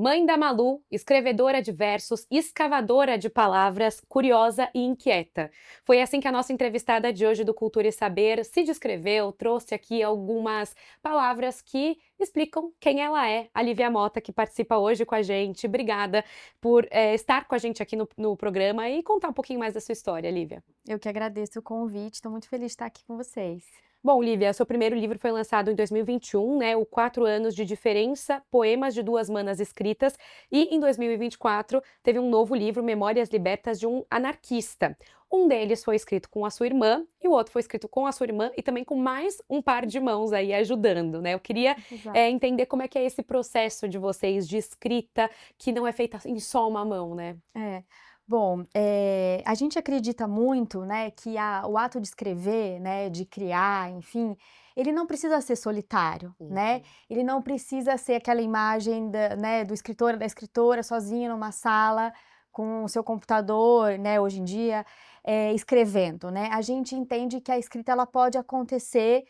Mãe da Malu, escrevedora de versos, escavadora de palavras, curiosa e inquieta. Foi assim que a nossa entrevistada de hoje do Cultura e Saber se descreveu, trouxe aqui algumas palavras que explicam quem ela é. A Lívia Mota, que participa hoje com a gente. Obrigada por estar com a gente aqui no programa e contar um pouquinho mais da sua história, Lívia. Eu que agradeço o convite, estou muito feliz de estar aqui com vocês. Bom, Lívia, seu primeiro livro foi lançado em 2021, né? O 4 anos de diferença, poemas de duas manas escritas. E em 2024 teve um novo livro, Memórias Libertas de um Anarquista. Um deles foi escrito com a sua irmã e o outro foi escrito com a sua irmã e também com mais um par de mãos aí ajudando, né? Eu queria Exato. entender como é que é esse processo de vocês de escrita que não é feita em só uma mão, né? Bom, a gente acredita muito, né, que o ato de escrever, né, de criar, enfim, ele não precisa ser solitário, né? Ele não precisa ser aquela imagem né, do escritor, da escritora sozinha numa sala com o seu computador, né, hoje em dia, escrevendo, né? A gente entende que a escrita ela pode acontecer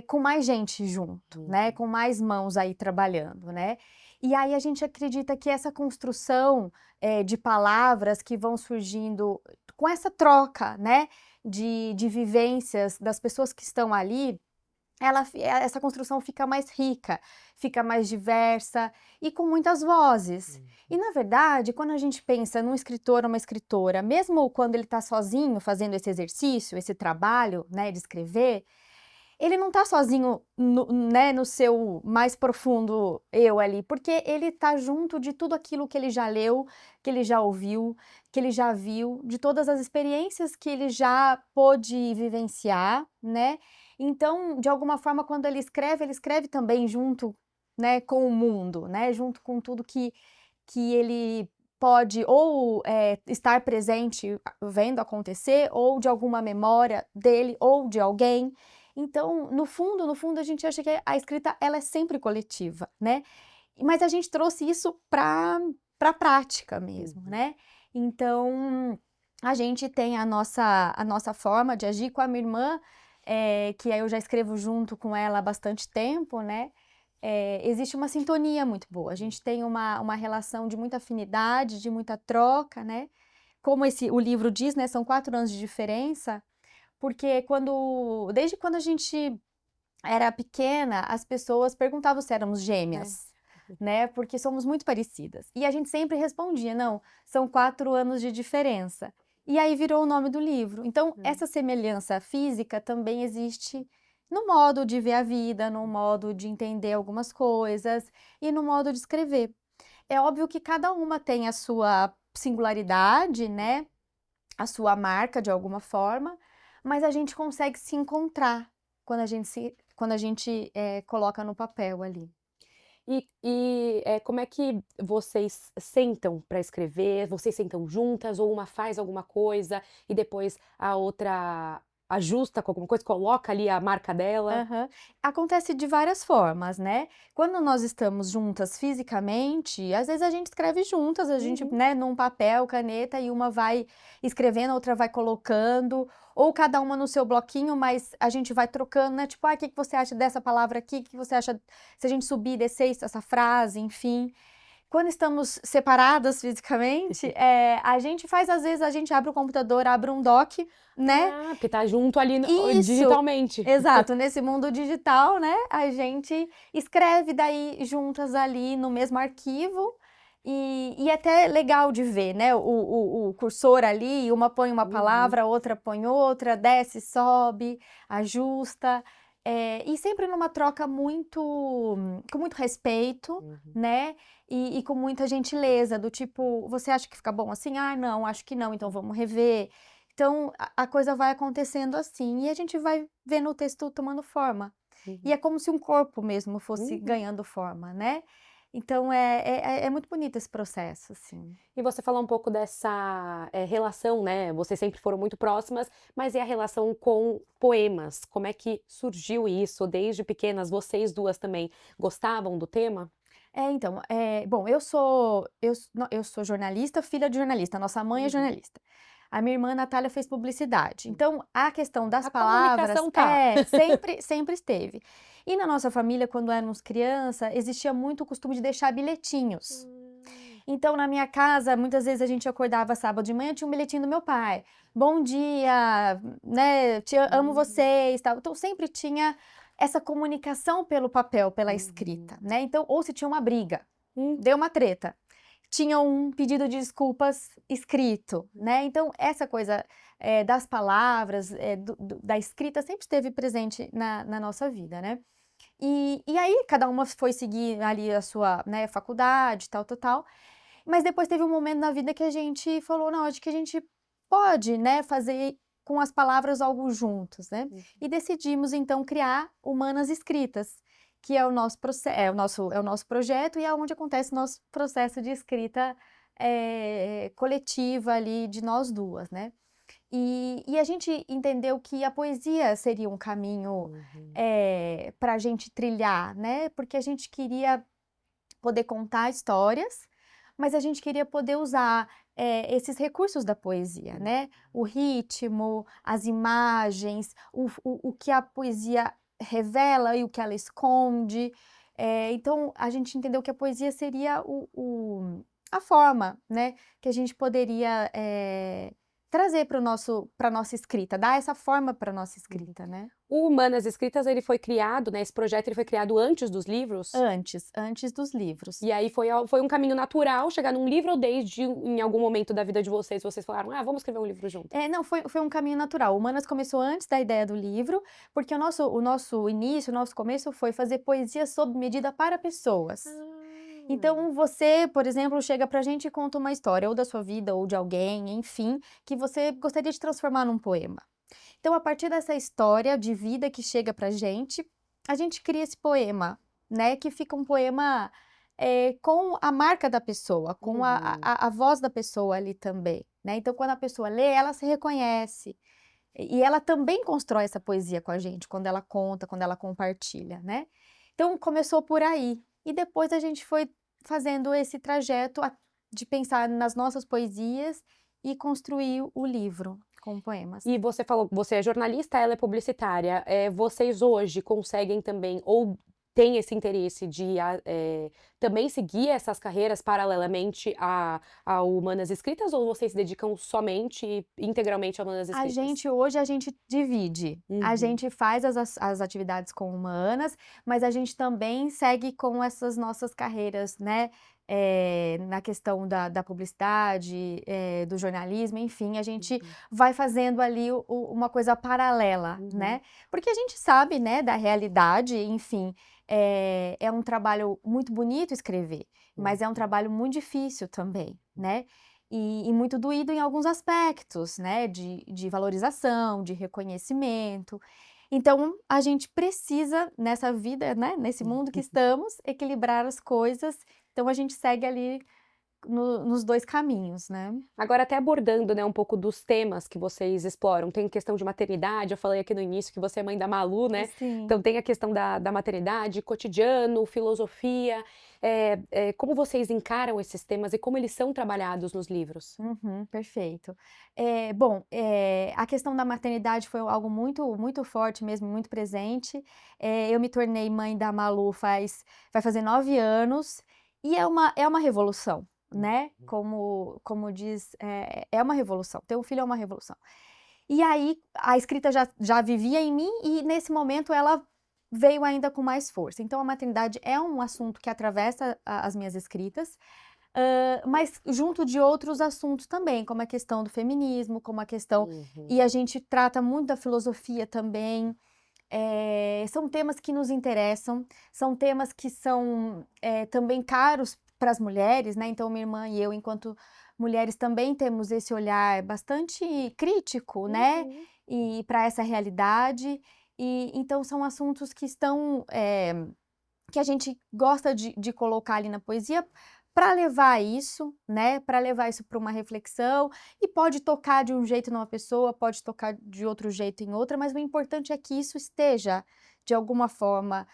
com mais gente junto, né? Com mais mãos aí trabalhando, né? E aí a gente acredita que essa construção de palavras que vão surgindo com essa troca, né, de vivências das pessoas que estão ali, essa construção fica mais rica, fica mais diversa e com muitas vozes. E, na verdade, quando a gente pensa num escritor ou uma escritora, mesmo quando ele está sozinho fazendo esse exercício, esse trabalho, né, de escrever, ele não está sozinho né, no seu mais profundo eu ali, porque ele está junto de tudo aquilo que ele já leu, que ele já ouviu, que ele já viu, de todas as experiências que ele já pôde vivenciar, né? Então, de alguma forma, quando ele escreve também junto, né, com o mundo, né? Junto com tudo que ele pode ou estar presente vendo acontecer, ou de alguma memória dele ou de alguém. Então, no fundo, a gente acha que a escrita ela é sempre coletiva, né? Mas a gente trouxe isso para a prática mesmo, né? Então, a gente tem a nossa forma de agir com a minha irmã, que aí eu já escrevo junto com ela há bastante tempo, né? Existe uma sintonia muito boa. A gente tem uma relação de muita afinidade, de muita troca, né? Como o livro diz, né? São 4 anos de diferença. Porque desde quando a gente era pequena, as pessoas perguntavam se éramos gêmeas, né? Porque somos muito parecidas. E a gente sempre respondia, não, são 4 anos de diferença. E aí virou o nome do livro. Então, essa semelhança física também existe no modo de ver a vida, no modo de entender algumas coisas e no modo de escrever. É óbvio que cada uma tem a sua singularidade, né? A sua marca de alguma forma, mas a gente consegue se encontrar quando a gente coloca no papel ali. Como é que vocês sentam para escrever? Vocês sentam juntas ou uma faz alguma coisa e depois a outra ajusta com alguma coisa, coloca ali a marca dela? Aham. Acontece de várias formas, né? Quando nós estamos juntas fisicamente, às vezes a gente escreve juntas, a gente, né, num papel, caneta, e uma vai escrevendo, a outra vai colocando, ou cada uma no seu bloquinho, mas a gente vai trocando, né? Tipo, o que você acha dessa palavra aqui? O que você acha se a gente subir e descer essa frase, enfim. Quando estamos separadas fisicamente, a gente faz, às vezes, a gente abre o computador, abre um doc, né? Ah, porque tá junto ali Isso, digitalmente. exato, nesse mundo digital, né, a gente escreve daí juntas ali no mesmo arquivo, e é até legal de ver, né, o cursor ali, uma põe uma palavra, outra põe outra, desce, sobe, ajusta, e sempre numa troca com muito respeito, né, e com muita gentileza, do tipo, você acha que fica bom assim? Ah, não, acho que não, então vamos rever. Então, a coisa vai acontecendo assim, e a gente vai vendo o texto tomando forma. E é como se um corpo mesmo fosse ganhando forma, né? Então, é muito bonito esse processo, assim. E você falou um pouco dessa relação, né? Vocês sempre foram muito próximas, mas e a relação com poemas? Como é que surgiu isso? Desde pequenas, vocês duas também gostavam do tema? Então, bom, eu sou jornalista, filha de jornalista, nossa mãe é jornalista. A minha irmã Natália fez publicidade. Então, a questão das A palavras comunicação tá. sempre esteve. E na nossa família, quando éramos criança, existia muito o costume de deixar bilhetinhos. Então, na minha casa, muitas vezes a gente acordava sábado de manhã, tinha um bilhetinho do meu pai. Bom dia, né? Amo vocês, tal. Então, sempre tinha essa comunicação pelo papel, pela escrita, né? Então, ou se tinha uma briga, deu uma treta, tinha um pedido de desculpas escrito, né? Então, essa coisa das palavras, da escrita sempre esteve presente na nossa vida, né? E aí, cada uma foi seguir ali a sua, né, faculdade, tal, tal, tal. Mas depois teve um momento na vida que a gente falou, não, acho que a gente pode, né, fazer com as palavras algo juntos, né? E decidimos então criar Humanas Escritas, que é o nosso é o nosso projeto e é onde acontece o nosso processo de escrita coletiva ali de nós duas, né? E a gente entendeu que a poesia seria um caminho para a gente trilhar, né? Porque a gente queria poder contar histórias, mas a gente queria poder usar esses recursos da poesia, né? O ritmo, as imagens, o que a poesia revela e o que ela esconde. Então, a gente entendeu que a poesia seria a forma, né? Que a gente poderia trazer para a nossa escrita, dar essa forma para a nossa escrita, né? O Humanas Escritas, ele foi criado, né, esse projeto ele foi criado antes dos livros? Antes dos livros. E aí foi um caminho natural chegar num livro ou desde em algum momento da vida de vocês falaram, vamos escrever um livro junto? Não, foi um caminho natural. O Humanas começou antes da ideia do livro, porque o nosso início, o nosso começo foi fazer poesia sob medida para pessoas. Então, você, por exemplo, chega pra gente e conta uma história, ou da sua vida, ou de alguém, enfim, que você gostaria de transformar num poema. Então, a partir dessa história de vida que chega pra gente, a gente cria esse poema, né? Que fica um poema com a marca da pessoa, com a voz da pessoa ali também, né? Então, quando a pessoa lê, ela se reconhece. E ela também constrói essa poesia com a gente, quando ela conta, quando ela compartilha, né? Então, começou por aí. E depois a gente foi fazendo esse trajeto de pensar nas nossas poesias e construir o livro com poemas. E você falou que você é jornalista, ela é publicitária. Vocês hoje conseguem também, ou têm esse interesse de também seguir essas carreiras paralelamente a Humanas Escritas, ou vocês se dedicam somente, integralmente a Humanas Escritas? Hoje a gente divide. A gente faz as atividades com humanas, mas a gente também segue com essas nossas carreiras, né? Na questão da publicidade, do jornalismo, enfim, a gente vai fazendo ali uma coisa paralela, né? Porque a gente sabe, né, da realidade, enfim, é um trabalho muito bonito escrever, mas é um trabalho muito difícil também, né? E muito doído em alguns aspectos, né? De valorização, de reconhecimento. Então, a gente precisa, nessa vida, né? Nesse mundo que estamos, equilibrar as coisas. Então, a gente segue ali nos dois caminhos, né? Agora, até abordando, né, um pouco dos temas que vocês exploram, tem questão de maternidade, eu falei aqui no início que você é mãe da Malu, né? Sim. Então tem a questão da maternidade, cotidiano, filosofia, como vocês encaram esses temas e como eles são trabalhados nos livros? Perfeito. Bom, a questão da maternidade foi algo muito, muito forte mesmo, muito presente. Eu me tornei mãe da Malu vai fazer 9 anos e é uma revolução, né? Como diz, é uma revolução. Ter um filho é uma revolução. E aí, a escrita já vivia em mim e nesse momento ela veio ainda com mais força. Então, a maternidade é um assunto que atravessa as minhas escritas, mas junto de outros assuntos também, como a questão do feminismo, como a questão... E a gente trata muito da filosofia também. São temas que nos interessam, são temas que são também caros para as mulheres, né? Então, minha irmã e eu, enquanto mulheres, também temos esse olhar bastante crítico, né? E para essa realidade. E então, são assuntos que estão... que a gente gosta de colocar ali na poesia para levar isso, né? Para levar isso para uma reflexão. E pode tocar de um jeito numa pessoa, pode tocar de outro jeito em outra, mas o importante é que isso esteja, de alguma forma,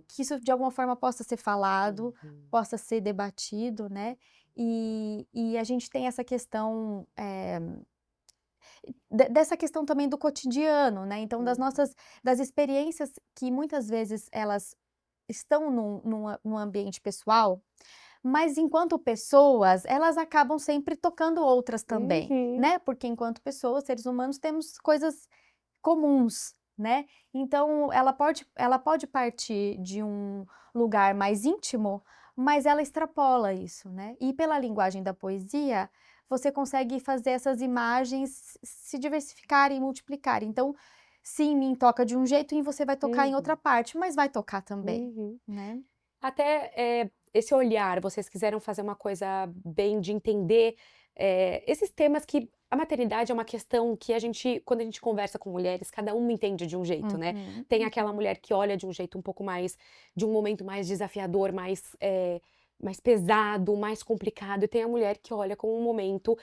que isso de alguma forma possa ser falado, possa ser debatido, né? E a gente tem essa questão... dessa questão também do cotidiano, né? Então, das experiências que muitas vezes elas estão num ambiente pessoal, mas enquanto pessoas, elas acabam sempre tocando outras também, Uhum. né? Porque enquanto pessoas, seres humanos, temos coisas comuns, né? Então, ela pode partir de um lugar mais íntimo, mas ela extrapola isso, né? E pela linguagem da poesia, você consegue fazer essas imagens se diversificarem e multiplicarem. Então, se em mim toca de um jeito, em você vai tocar em outra Uhum. parte, mas vai tocar também, Uhum. né? Até, esse olhar, vocês quiseram fazer uma coisa bem de entender, esses temas que a maternidade é uma questão que a gente quando a gente conversa com mulheres, cada uma entende de um jeito, né. Uhum, Tem aquela uhum. mulher que olha de um jeito um pouco mais de um momento mais desafiador, mais pesado, mais complicado, e tem a mulher que olha com um momento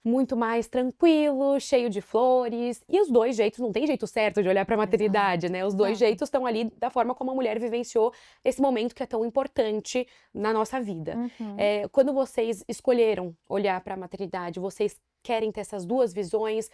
muito mais tranquilo, cheio de flores, e os 2 jeitos não tem jeito certo de olhar para a maternidade, Exato, né, os 2 exato. jeitos estão ali da forma como a mulher vivenciou esse momento que é tão importante na nossa vida. Uhum, Quando vocês escolheram olhar para a maternidade, vocês querem ter essas 2 visões,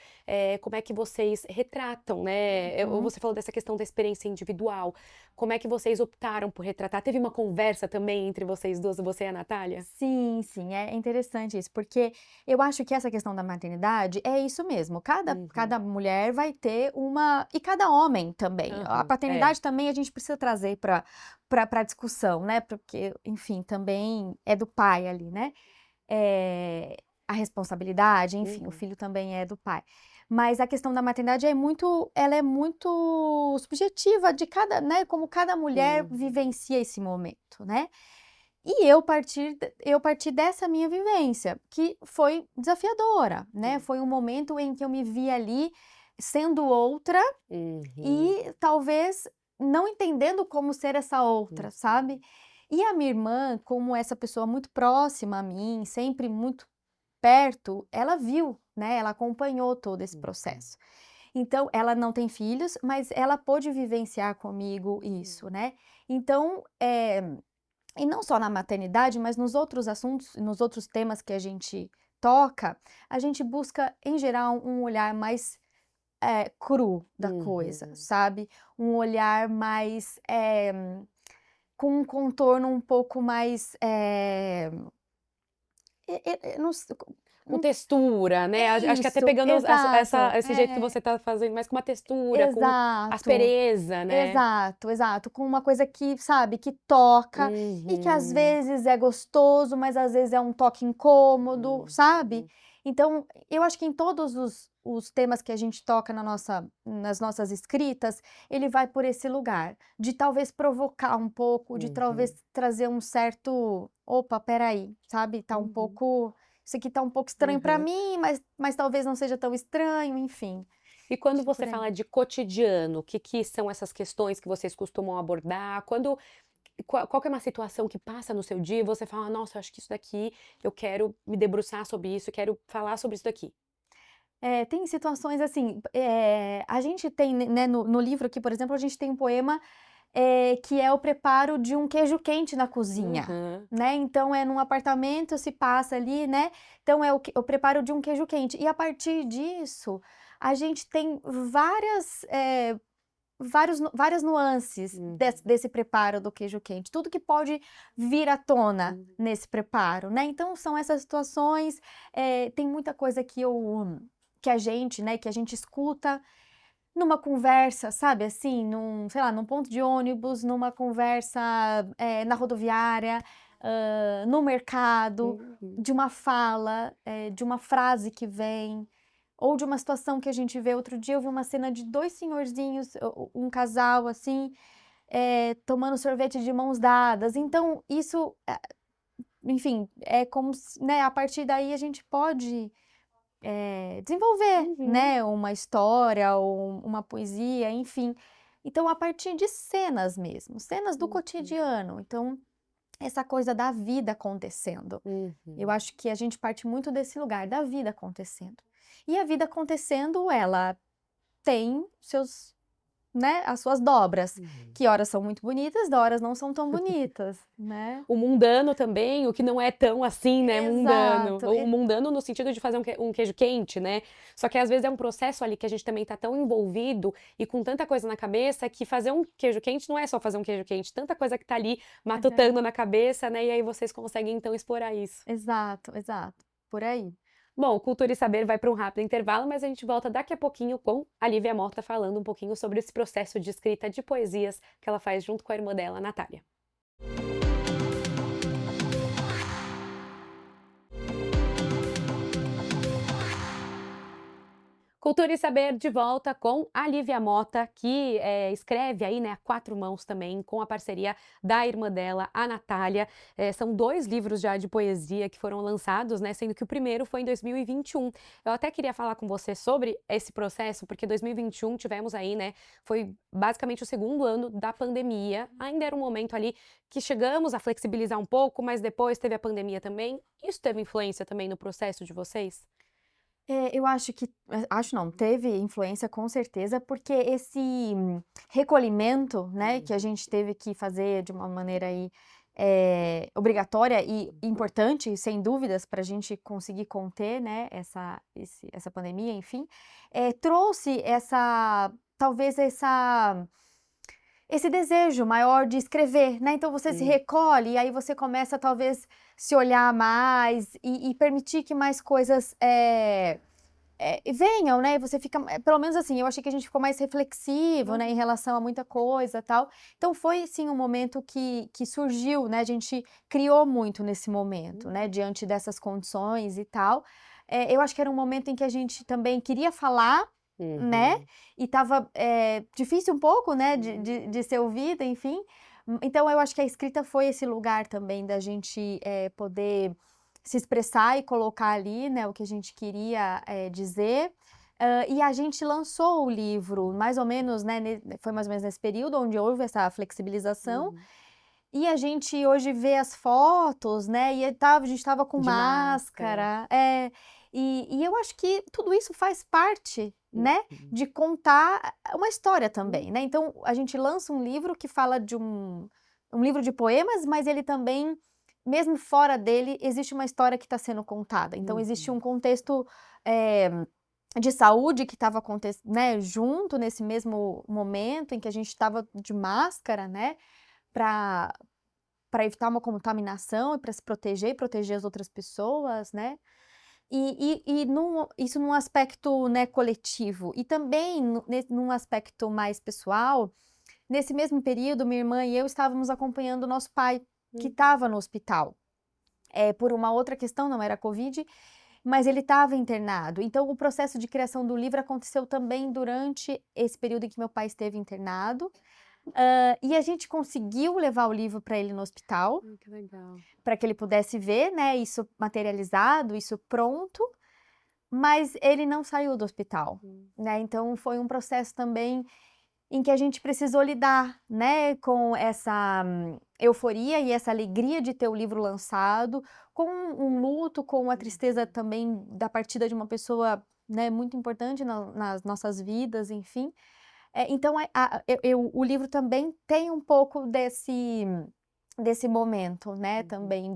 como é que vocês retratam, né, uhum. você falou dessa questão da experiência individual, como é que vocês optaram por retratar? Teve uma conversa também entre vocês 2, você e a Natália? Sim, sim, é interessante isso, porque eu acho que essa questão da maternidade é isso mesmo, cada Uhum. mulher vai ter uma e cada homem também. A Aham. É. paternidade também a gente precisa trazer para discussão, né, porque, enfim, também é do pai ali, né, a responsabilidade, enfim, o Uhum. filho também é do pai. Mas a questão da maternidade ela é muito subjetiva de cada, né, como cada mulher Uhum. vivencia esse momento, né. E eu parti dessa minha vivência, que foi desafiadora, né, Sim. foi um momento em que eu me vi ali sendo outra Uhum. e talvez não entendendo como ser essa outra, Uhum. sabe. E a minha irmã, como essa pessoa muito próxima a mim, sempre muito perto, ela viu, né, ela acompanhou todo esse Uhum. processo. Então, ela não tem filhos, mas ela pôde vivenciar comigo isso, Uhum. né. Então, e não só na maternidade, mas nos outros assuntos, nos outros temas que a gente toca, a gente busca, em geral, um olhar mais, cru da coisa, Uhum. sabe. Um olhar mais, com um contorno um pouco mais, não s Com textura, né, acho que até isso, pegando exato, esse jeito que você tá fazendo, mas com uma textura, com exato. aspereza, né. Exato, exato, com uma coisa que, sabe, que toca e que às Uhum. vezes é gostoso, mas às vezes é um toque incômodo, sabe. Uhum. Então, eu acho que em todos os temas que a gente toca nas nossas escritas, ele vai por esse lugar, de talvez provocar um pouco, de talvez Uhum. trazer um certo: "Opa, espera aí", sabe, tá um Uhum. pouco isso aqui tá um pouco estranho pra Aham. mim, mas talvez não seja tão estranho, enfim, E quando acho que você por aí. fala de cotidiano, o que que são essas questões que vocês costumam abordar? Qual que é uma situação que passa no seu dia e você fala: "Nossa, eu acho que isso daqui eu quero me debruçar sobre isso, eu quero falar sobre isso daqui"? É, tem situações assim, a gente tem, né, no livro aqui, por exemplo, a gente tem um poema, que é o preparo de um queijo quente na cozinha, Aham. né, então é num apartamento, se passa ali, né, então é o preparo de um queijo quente. E a partir disso, a gente tem várias nuances Uhum. desse preparo do queijo quente, tudo que pode vir à tona Uhum. nesse preparo, né, então são essas situações, tem muita coisa que a gente, né, que a gente escuta numa conversa, sabe, assim, sei lá, num ponto de ônibus, numa conversa, na rodoviária, no mercado, Uhum. de uma fala, de uma frase que vem, ou de uma situação que a gente vê. Outro dia eu vi uma cena de 2 senhorzinhos, um casal, assim, tomando sorvete de mãos dadas, então isso, enfim, é como se, né, a partir daí a gente pode desenvolver, Uhum. né, uma história ou uma poesia, enfim. Então, a partir de cenas mesmo, cenas do Uhum. cotidiano. Então, essa coisa da vida acontecendo. Eu Uhum. acho que a gente parte muito desse lugar, da vida acontecendo. E a vida acontecendo, ela tem seus né, as suas dobras, Uhum. que horas são muito bonitas, horas não são tão bonitas, né. O mundano também, o que não é tão assim, né, mundano. Exato, O mundano no sentido de fazer um queijo quente, né. Só que às vezes é um processo ali que a gente também tá tão envolvido e com tanta coisa na cabeça que fazer um queijo quente não é só fazer um queijo quente, tanta coisa que tá ali matutando na cabeça, né, e aí vocês conseguem então explorar isso. exato, exato, por aí. Bom, Cultura e Saber vai para um rápido intervalo, mas a gente volta daqui a pouquinho com a Lívia Mota falando um pouquinho sobre esse processo de escrita de poesias que ela faz junto com a irmã dela, Natália. Cultura e Saber de volta com a Lívia Mota, que escreve aí, né, a quatro mãos também, com a parceria da irmã dela, a Natália. São 2 livros já de poesia que foram lançados, né, sendo que o primeiro foi em 2021. Eu até queria falar com você sobre esse processo, porque 2021 tivemos aí, né, foi basicamente o segundo ano da pandemia. Ainda era um momento ali que chegamos a flexibilizar um pouco, mas depois teve a pandemia também. Isso teve influência também no processo de vocês? Eu acho que acho não, teve influência com certeza, porque esse recolhimento, né, que a gente teve que fazer de uma maneira aí, obrigatória e importante, sem dúvidas, para a gente conseguir conter, né, essa pandemia, enfim, trouxe essa talvez esse desejo maior de escrever, né, então você se Hum. recolhe e aí você começa talvez se olhar mais e permitir que mais coisas, venham, né, e você fica pelo menos assim, eu achei que a gente ficou mais reflexivo, né, em relação a muita coisa, tal. Então foi sim um momento que surgiu, né, a gente criou muito nesse momento, né, diante dessas condições e tal. Eu acho que era um momento em que a gente também queria falar, né, Uhum. e estava, difícil um pouco, né, de ser ouvida, enfim. Então eu acho que a escrita foi esse lugar também da gente, poder se expressar e colocar ali, né, o que a gente queria, dizer. E a gente lançou o livro mais ou menos, né, foi mais ou menos nesse período onde houve essa flexibilização, Uhum. e a gente hoje vê as fotos, né, e a gente estava com De máscara. máscara. E eu acho que tudo isso faz parte, né, Uhum. de contar uma história Hum. também, né. Então a gente lança um livro que fala de um livro de poemas, mas ele também, mesmo fora dele, existe uma história que está sendo contada. Então existe Uhum. um contexto, eh, de saúde que estava né, junto nesse mesmo momento em que a gente estava de máscara, né, para evitar uma contaminação e para se proteger e proteger as outras pessoas, né. Isso num aspecto, né, coletivo. E também num aspecto mais pessoal, nesse mesmo período, minha irmã e eu estávamos acompanhando o nosso pai, que Uhum. estava no hospital. Por uma outra questão, não era Covid, mas ele estava internado. Então o processo de criação do livro aconteceu também durante esse período em que meu pai esteve internado. E a gente conseguiu levar o livro para ele no hospital, Que legal. para que ele pudesse ver, né, isso materializado, isso pronto, mas ele não saiu do hospital, Hum. né. Então foi um processo também em que a gente precisou lidar, né, com essa euforia e essa alegria de ter o livro lançado, com um luto, com a tristeza também da partida de uma pessoa, né, muito importante nas nossas vidas, enfim. Então o livro também tem um pouco desse momento, né, Uhum. também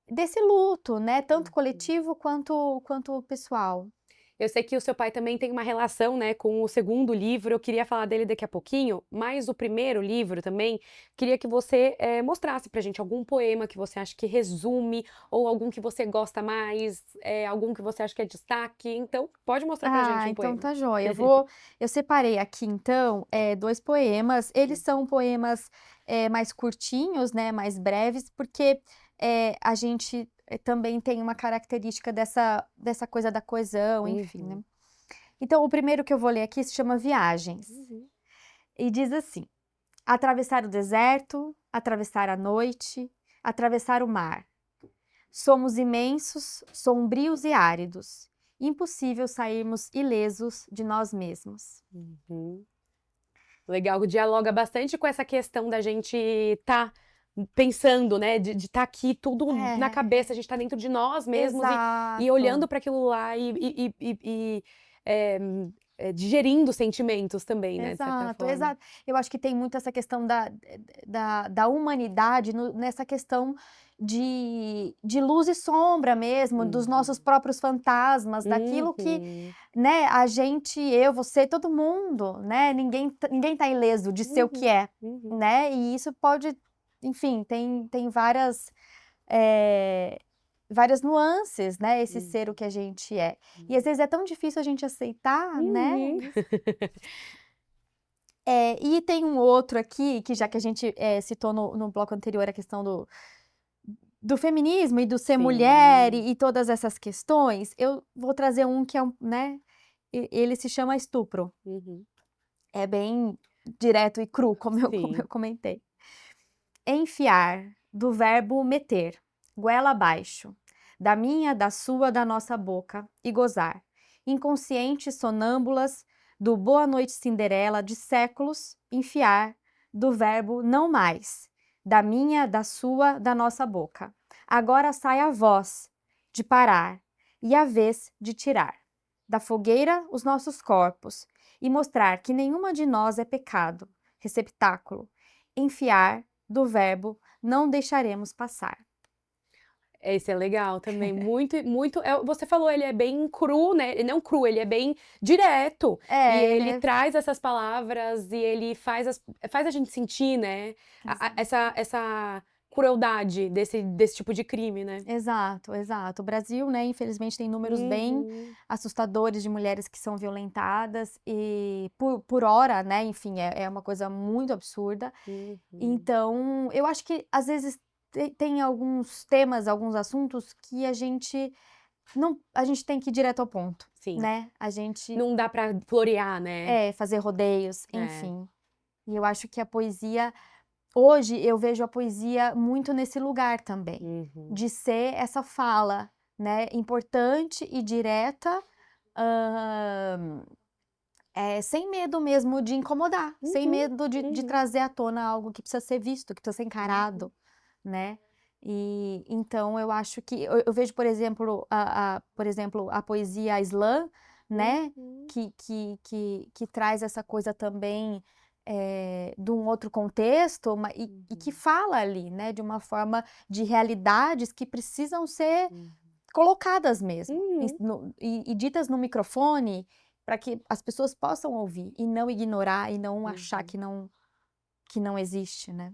desse luto, né, tanto Uhum. coletivo quanto pessoal. Eu sei que o seu pai também tem uma relação, né, com o segundo livro, eu queria falar dele daqui a pouquinho, mas o primeiro livro também, queria que você, mostrasse pra gente algum poema que você acha que resume, ou algum que você gosta mais, algum que você acha que é destaque, então pode mostrar pra gente Ah, um então poema. tá joia. Eu separei aqui então, 2 poemas, eles são poemas, mais curtinhos, né, mais breves, porque, a gente, também tem uma característica dessa coisa da coesão, enfim, né. Uhum. Então o primeiro que eu vou ler aqui se chama Viagens, Uhum. e diz assim: "Atravessar o deserto, atravessar a noite, atravessar o mar. Somos imensos, sombrios e áridos. Impossível sairmos ilesos de nós mesmos." Uhum. Legal, dialoga bastante com essa questão da gente estar pensando, né, de estar aqui tudo na É, cabeça, a gente tá dentro de nós mesmos e exato. olhando para aquilo lá e, digerindo sentimentos também, né, de certa Exato, forma. exato. Eu acho que tem muito essa questão da humanidade nessa questão de luz e sombra mesmo, dos nossos Uhum. próprios fantasmas, daquilo que, Uhum. né, a gente, eu, você, todo mundo, né, ninguém tá ileso de ser o que Uhum. é, Uhum. né, e isso pode, enfim, tem eh, várias nuances, né, esse ser o Uhum. que a gente é. E às vezes é tão difícil a gente aceitar, né. Uhum. E tem um outro aqui, que já que a gente, citou no bloco anterior a questão do feminismo e do ser mulher Sim. e todas essas questões, eu vou trazer um que é né, ele se chama Estupro. Uhum. É bem direto e cru, como Sim. eu comentei. Enfiar, do verbo meter, goela abaixo, da minha, da sua, da nossa boca, e gozar. Inconscientes sonâmbulas, do Boa Noite Cinderela de séculos, enfiar, do verbo não mais, da minha, da sua, da nossa boca. Agora sai a voz de parar e a vez de tirar da fogueira os nossos corpos e mostrar que nenhuma de nós é pecado, receptáculo. Enfiar, do verbo não deixaremos passar. Esse é legal também, muito muito você falou, ele é bem cru, né, ele não cru, ele é bem direto, e É, ele ele é traz essas palavras e ele faz a gente sentir, né, exato. essa crueldade desse tipo de crime, né. Exato, exato. O Brasil, né, infelizmente tem números bem Uhum, assustadores de mulheres que são violentadas e por hora, né, enfim, é uma coisa muito absurda. uhum. Então, eu acho que às vezes tem alguns temas, alguns assuntos que a gente tem que ir direto ao ponto, Sim, né, a gente não dá pra florear, né. fazer rodeios, É. enfim. E eu acho que a poesia hoje eu vejo a poesia muito nesse lugar também, Uhum, de ser essa fala, né, importante e direta, hã, sem medo mesmo de incomodar, sem uhum, medo de uhum, trazer à tona algo que precisa ser visto, que precisa ser uhum, encarado, né. E então eu acho que eu vejo, por exemplo, a poesia islã, né, uhum, que traz essa coisa também, de um outro contexto, e que uhum, fala ali, né, de uma forma de realidades que precisam ser uhum, colocadas mesmo, uhum, e ditas no microfone, para que as pessoas possam ouvir, e não ignorar, e não achar uhum. que não existe, né.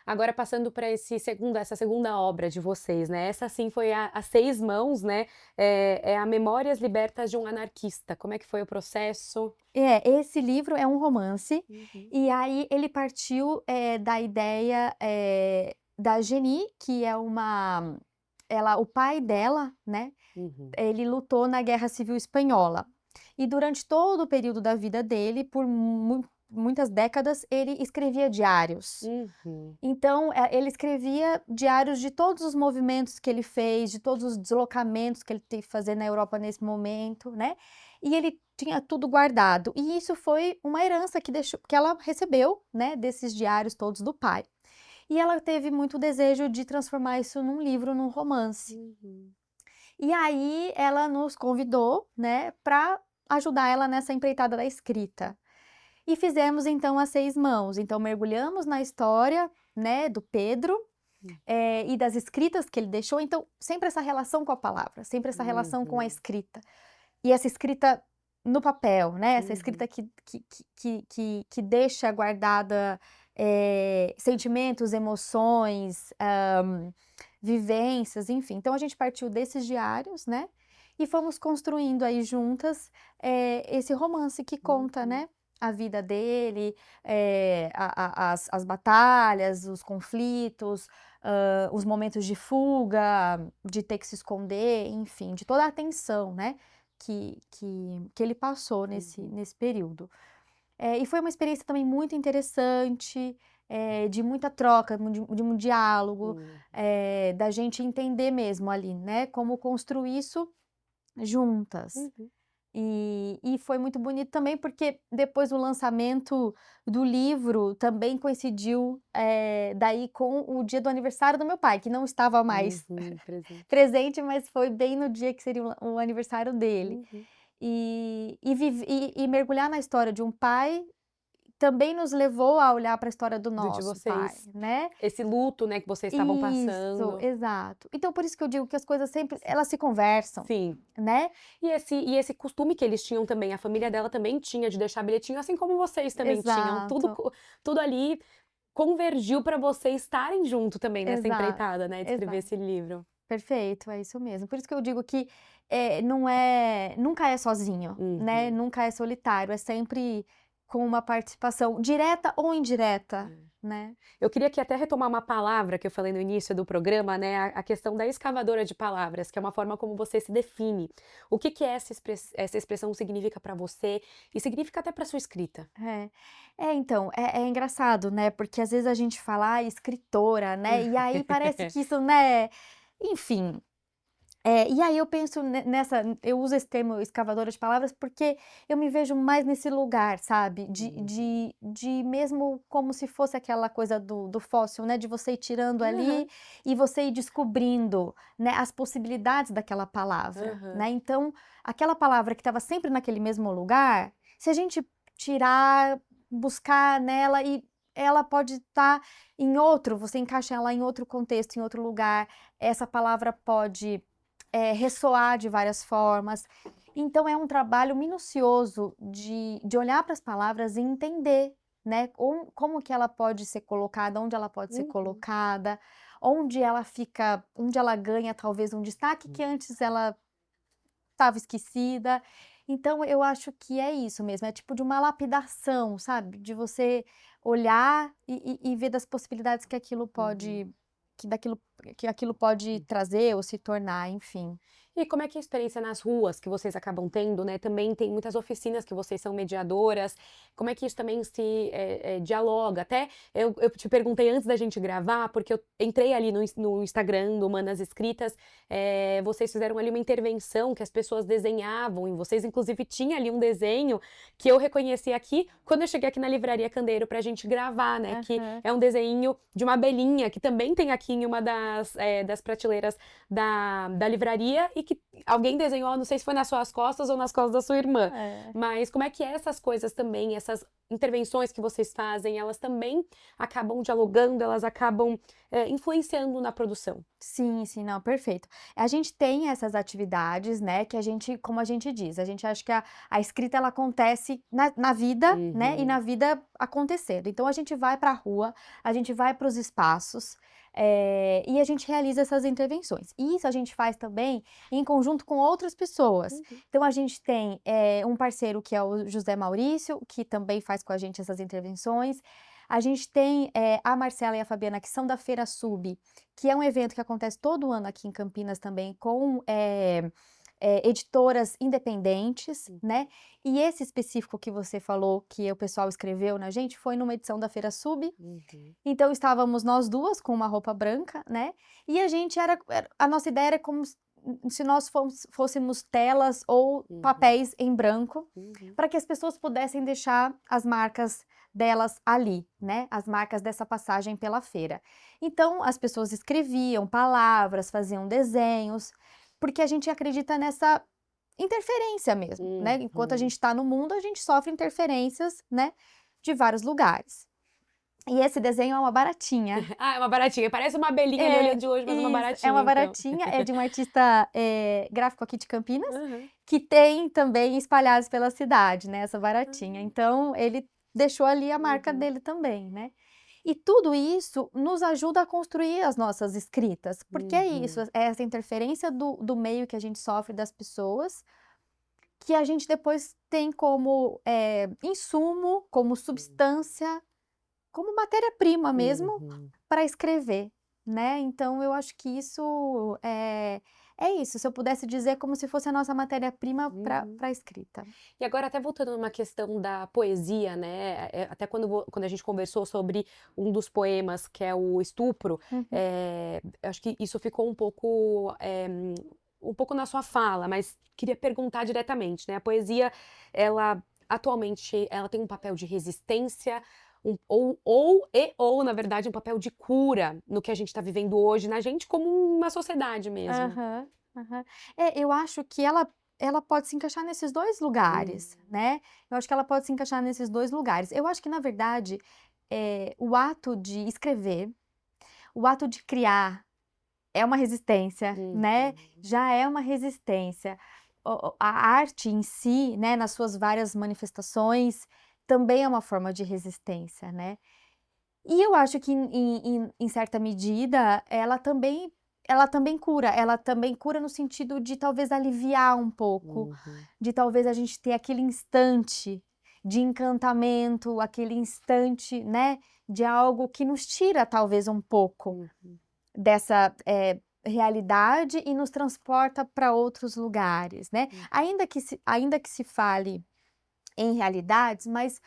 Agora passando para essa segunda obra de vocês, né, essa sim foi a 6 mãos, né, é a Memórias Libertas de um Anarquista, como é que foi o processo? Esse livro é um romance, Uhum, e aí ele partiu, da ideia, da Geni, que é o pai dela, né, uhum, ele lutou na Guerra Civil Espanhola. E durante todo o período da vida dele, por muitas décadas, ele escrevia diários. uhum, Então, ele escrevia diários de todos os movimentos que ele fez, de todos os deslocamentos que ele teve que fazer na Europa nesse momento, né, e ele tinha tudo guardado. E isso foi uma herança que ela recebeu, né, desses diários todos do pai. E ela teve muito desejo de transformar isso num livro, num romance. uhum, E aí ela nos convidou, né, para ajudar ela nessa empreitada da escrita. E fizemos então as 6 mãos, então mergulhamos na história, né, do Pedro, e das escritas que ele deixou, então sempre essa relação com a palavra, sempre essa relação com a uhum, escrita. E essa escrita no papel, né, essa uhum, escrita que deixa guardada, sentimentos, emoções, vivências, enfim. Então a gente partiu desses diários, né, e fomos construindo aí juntas, esse romance que conta, uhum, né, a vida dele, as batalhas, os conflitos, os momentos de fuga, de ter que se esconder, enfim, de toda a tensão, né, que ele passou uhum, nesse período. E foi uma experiência também muito interessante, de muita troca, de um diálogo, uhum, da gente entender mesmo ali, né, como construir isso juntas. uhum. E foi muito bonito também, porque depois o lançamento do livro também coincidiu, daí com o dia do aniversário do meu pai, que não estava mais Uhum, presente. presente, mas foi bem no dia que seria o aniversário dele. Uhum. e mergulhar na história de um pai também nos levou a olhar para a história do De nosso pai, vocês. né. Esse luto, né, que vocês estavam Isso, passando. exato. Então por isso que eu digo que as coisas sempre elas se conversam, Sim. né. E esse costume que eles tinham também, a família dela também tinha de deixar bilhetinho, assim como vocês também tinham, tudo Exato, tudo ali convergiu para vocês estarem junto também nessa exato, empreitada, né, de escrever exato. esse livro. Perfeito, é isso mesmo. Por isso que eu digo que, nunca é sozinho, né, Uhum. nunca é solitário, é sempre com uma participação direta ou indireta, né. Eu queria aqui até retomar uma palavra que eu falei no início do programa, né, a questão da escavadora de palavras, que é uma forma como você se define. O que que essa expressão significa para você e significa até para sua escrita? É. Então, é engraçado, né, porque às vezes a gente fala: "Ai, escritora", né, e aí parece que isso, né, enfim. E aí eu penso nessa eu uso esse termo escavadora de palavras, porque eu me vejo mais nesse lugar, sabe, Uhum. de mesmo como se fosse aquela coisa do fóssil, né, de você ir tirando ali Aham, e você ir descobrindo, né, as possibilidades daquela palavra, aham. né. Então, aquela palavra que estava sempre naquele mesmo lugar, se a gente tirar, buscar nela e ela pode estar em outro, você encaixa ela em outro contexto, em outro lugar, essa palavra pode ressoar de várias formas. Então é um trabalho minucioso de olhar para as palavras e entender, né, como que ela pode ser colocada, onde ela pode ser Uhum. colocada, onde ela ganha talvez um destaque que antes ela estava esquecida. Então eu acho que é isso mesmo, é tipo de uma lapidação, sabe, de você olhar e ver das possibilidades que aquilo Uhum. pode que daquilo que aquilo pode trazer ou se tornar, enfim. E como é que é a experiência nas ruas que vocês acabam tendo, né? Também tem muitas oficinas que vocês são mediadoras. Como é que isso também se dialoga? Até eu te perguntei antes da gente gravar, porque eu entrei ali no Instagram do Manas Escritas, vocês fizeram ali uma intervenção que as pessoas desenhavam, e vocês, inclusive, tinha ali um desenho que eu reconheci aqui quando eu cheguei aqui na Livraria Candeiro para a gente gravar, né? Que Aham. é um desenho de uma abelhinha, que também tem aqui em uma das prateleiras da livraria e que alguém desenhou, não sei se foi nas suas costas ou nas costas da sua irmã. É. Mas como é que essas coisas também, essas intervenções que vocês fazem, elas também acabam dialogando, elas acabam influenciando na produção? Sim, sim, não, perfeito. A gente tem essas atividades, né, que a gente, como a gente diz, a gente acha que a escrita ela acontece na vida, né, e na Uhum. vida acontecendo. Então a gente vai para a rua, a gente vai para os espaços, e a gente realiza essas intervenções. E isso a gente faz também em conjunto com outras pessoas. Uhum. Então a gente tem, um parceiro que é o José Maurício, que também faz com a gente essas intervenções. A gente tem, a Marcela e a Fabiana, que são da Feira Sub, que é um evento que acontece todo ano aqui em Campinas também com, editoras independentes, né. E esse específico que você falou, que o pessoal escreveu na gente, foi numa edição da Feira Sub, Uhum. então estávamos nós 2 com uma roupa branca, né, e a gente era a nossa ideia era como se nós fôssemos telas ou Uhum. papéis em branco, Uhum. para que as pessoas pudessem deixar as marcas delas ali, né, as marcas dessa passagem pela feira. Então as pessoas escreviam palavras, faziam desenhos, porque a gente acredita nessa interferência mesmo, né, enquanto a Uhum. gente está no mundo, a gente sofre interferências, né, de vários lugares. E esse desenho é uma baratinha. Ah, é uma baratinha. Parece uma abelhinha ali É, olhando de longe, mas uma isso, é baratinha, uma então. baratinha, é de um artista, gráfico aqui de Campinas, Aham. que tem também espalhados pela cidade, né, essa baratinha. Ah. Então ele deixou ali a marca Uhum. dele também, né. E tudo isso nos ajuda a construir as nossas escritas, porque é isso, Uhum. é essa interferência do meio que a gente sofre das pessoas, que a gente depois tem como, insumo, como substância, como matéria-prima mesmo, Uhum. para escrever, né. Então eu acho que isso é isso, se eu pudesse dizer como se fosse a nossa matéria-prima para Uhum. pra escrita. E agora até voltando numa questão da poesia, né, até quando a gente conversou sobre um dos poemas, que é o Estupro, Uhum. eu acho que isso ficou um pouco na sua fala, mas queria perguntar diretamente, né, a poesia, ela atualmente, ela tem um papel de resistência, ou na verdade um papel de cura no que a gente está vivendo hoje, na gente como uma sociedade mesmo? Aham, aham. É, eu acho que ela ela pode se encaixar nesses 2 lugares, né. Eu acho que ela pode se encaixar nesses 2 lugares. Eu acho que na verdade, o ato de escrever, o ato de criar é uma resistência, né, já é uma resistência. A arte em si, né, nas suas várias manifestações, também é uma forma de resistência, né. E eu acho que em certa medida, ela também cura no sentido de talvez aliviar um pouco, de talvez a gente ter aquele instante de encantamento, aquele instante, né, de algo que nos tira talvez um pouco dessa, realidade e nos transporta para outros lugares, né. Ainda que se fale em realidades, mas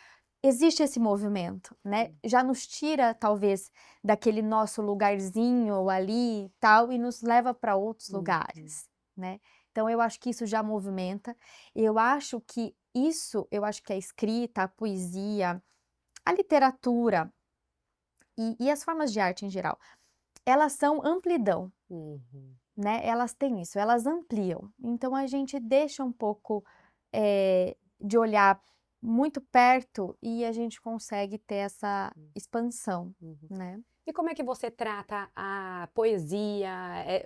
existe esse movimento, né, já nos tira talvez daquele nosso lugarzinho ali e tal, e nos leva para outros lugares, né. Então eu acho que isso já movimenta, eu acho que a escrita, a poesia, a literatura e as formas de arte em geral, elas são amplidão, né, elas têm isso, elas ampliam. Então a gente deixa um pouco, de olhar muito perto e a gente consegue ter essa expansão, né. E como é que você trata a poesia?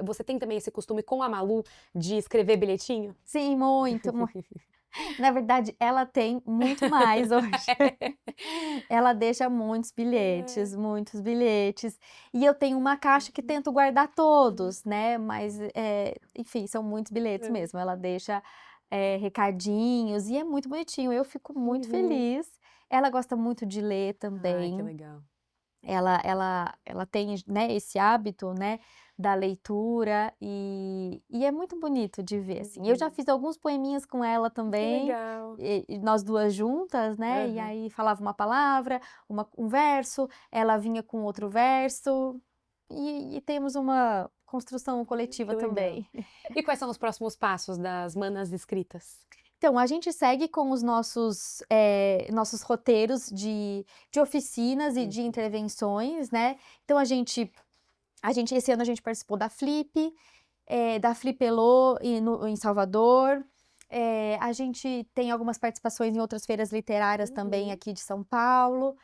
Você tem também esse costume com a Malu de escrever bilhetinho? Sim, muito, na verdade, ela tem muito mais hoje. Ela deixa muitos bilhetes, e eu tenho uma caixa que tento guardar todos, né, mas, enfim, são muitos bilhetes mesmo. Ela deixa, recadinhos e é muito bonitinho, eu fico muito feliz. Ela gosta muito de ler Ai, que também. legal. Ela tem, né, esse hábito, né, da leitura e é muito bonito de ver, assim. Eu já fiz alguns poeminhas com ela Que também, legal. e nós 2 juntas, né, e aí falava uma palavra, um verso, ela vinha com outro verso, e temos uma construção coletiva Que legal. também. E quais são os próximos passos das Manas Escritas? Então, a gente segue com os nossos roteiros de oficinas e de intervenções, né. Então esse ano a gente participou da Flip, da Flipelô em Salvador, a gente tem algumas participações em outras feiras literárias também aqui de São Paulo.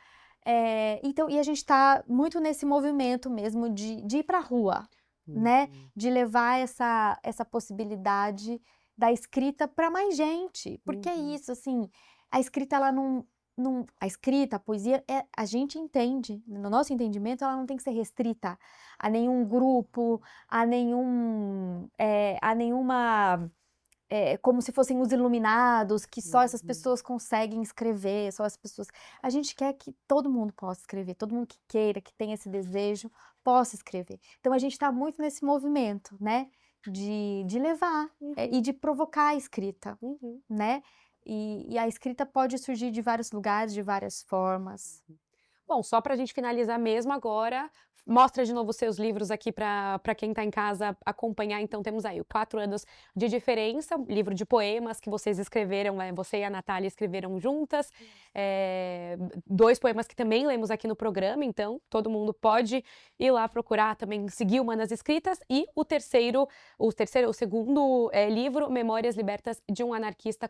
Então e a gente está muito nesse movimento mesmo de ir para a rua, né, de levar essa possibilidade da escrita para mais gente, porque é isso, assim, a escrita ela a escrita, a poesia, a gente entende, no nosso entendimento ela não tem que ser restrita a nenhum grupo, a nenhuma, como se fossem os iluminados, que só essas pessoas conseguem escrever, só as pessoas. A gente quer que todo mundo possa escrever, todo mundo que queira, que tenha esse desejo, possa escrever. Então a gente está muito nesse movimento, né, de levar, e de provocar a escrita, né. E a escrita pode surgir de vários lugares, de várias formas. Bom, só para a gente finalizar mesmo agora, mostra de novo os seus livros aqui para quem está em casa acompanhar. Então temos aí o 4 anos de diferença, livro de poemas que vocês escreveram, você e a Natália escreveram juntas, 2 poemas que também lemos aqui no programa, então todo mundo pode ir lá procurar também, seguir o Manas Escritas, e o segundo livro, Memórias Libertas de um Anarquista,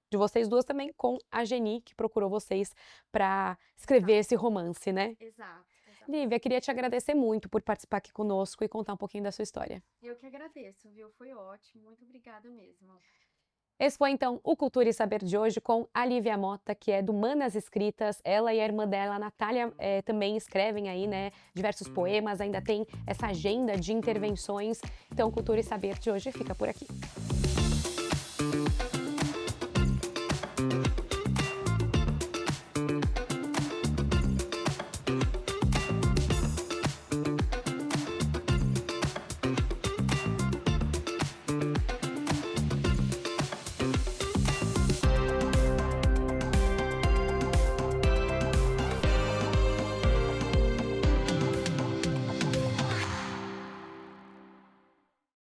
de vocês duas também, com a Geni, que procurou vocês para escrever esse romance, né? Exato. Lívia, queria te agradecer muito por participar aqui conosco e contar um pouquinho da sua história. Eu que agradeço, viu? Foi ótimo, muito obrigada mesmo. Esse foi então o Cultura e Saber de hoje com a Lívia Mota, que é do Manas Escritas. Ela e a irmã dela, a Natália, também escrevem aí, né, diversos poemas, ainda tem essa agenda de intervenções. Então, Cultura e Saber de hoje fica por aqui.